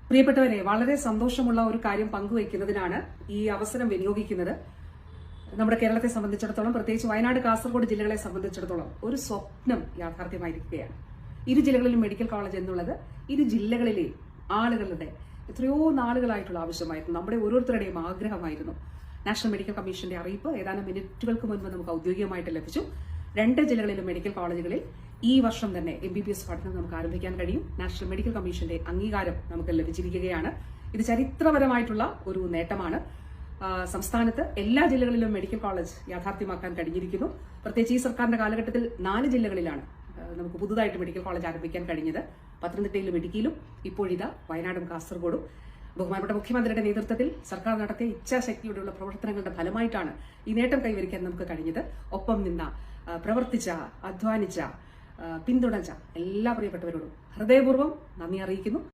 പ്രിയപ്പെട്ടവരെ, വളരെ സന്തോഷമുള്ള ഒരു കാര്യം പങ്കുവയ്ക്കുന്നതിനാണ് ഈ അവസരം വിനിയോഗിക്കുന്നത്. നമ്മുടെ കേരളത്തെ സംബന്ധിച്ചിടത്തോളം, പ്രത്യേകിച്ച് വയനാട്, കാസർഗോഡ് ജില്ലകളെ സംബന്ധിച്ചിടത്തോളം ഒരു സ്വപ്നം യാഥാർത്ഥ്യമായിരിക്കുകയാണ്. ഇരു ജില്ലകളിലും മെഡിക്കൽ കോളേജ് എന്നുള്ളത് ഇരു ജില്ലകളിലെ ആളുകളുടെ എത്രയോ നാളുകളായിട്ടുള്ള ആവശ്യമായിരുന്നു, നമ്മുടെ ഓരോരുത്തരുടെയും ആഗ്രഹമായിരുന്നു. നാഷണൽ മെഡിക്കൽ കമ്മീഷന്റെ അറിയിപ്പ് ഏതാനും മിനിറ്റുകൾക്ക് മുൻപ് നമുക്ക് ഔദ്യോഗികമായിട്ട് ലഭിച്ചു. 2 ജില്ലകളിലും മെഡിക്കൽ കോളേജുകളിൽ ഈ വർഷം തന്നെ MBBS പഠനം നമുക്ക് ആരംഭിക്കാൻ കഴിയും. നാഷണൽ മെഡിക്കൽ കമ്മീഷന്റെ അംഗീകാരം നമുക്ക് ലഭിച്ചിരിക്കുകയാണ്. ഇത് ചരിത്രപരമായിട്ടുള്ള ഒരു നേട്ടമാണ്. സംസ്ഥാനത്ത് എല്ലാ ജില്ലകളിലും മെഡിക്കൽ കോളേജ് യാഥാർത്ഥ്യമാക്കാൻ കഴിഞ്ഞിരിക്കുന്നു. പ്രത്യേകിച്ച് ഈ സർക്കാരിന്റെ കാലഘട്ടത്തിൽ 4 ജില്ലകളിലാണ് നമുക്ക് പുതുതായിട്ട് മെഡിക്കൽ കോളേജ് ആരംഭിക്കാൻ കഴിഞ്ഞത്. പത്തനംതിട്ടയിലും ഇടുക്കിയിലും, ഇപ്പോഴിതാ വയനാടും കാസർഗോഡും. ബഹുമാനപ്പെട്ട മുഖ്യമന്ത്രിയുടെ നേതൃത്വത്തിൽ സർക്കാർ നടത്തിയ ഇച്ഛാശക്തിയോടെയുള്ള പ്രവർത്തനങ്ങളുടെ ഫലമായിട്ടാണ് ഈ നേട്ടം കൈവരിക്കാൻ നമുക്ക് കഴിഞ്ഞത്. ഒപ്പം നിന്ന, പ്രവർത്തിച്ച, അധ്വാനിച്ച, പിന്തുണച്ച എല്ലാ പ്രിയപ്പെട്ടവരോടും ഹൃദയപൂർവ്വം നന്ദി അറിയിക്കുന്നു.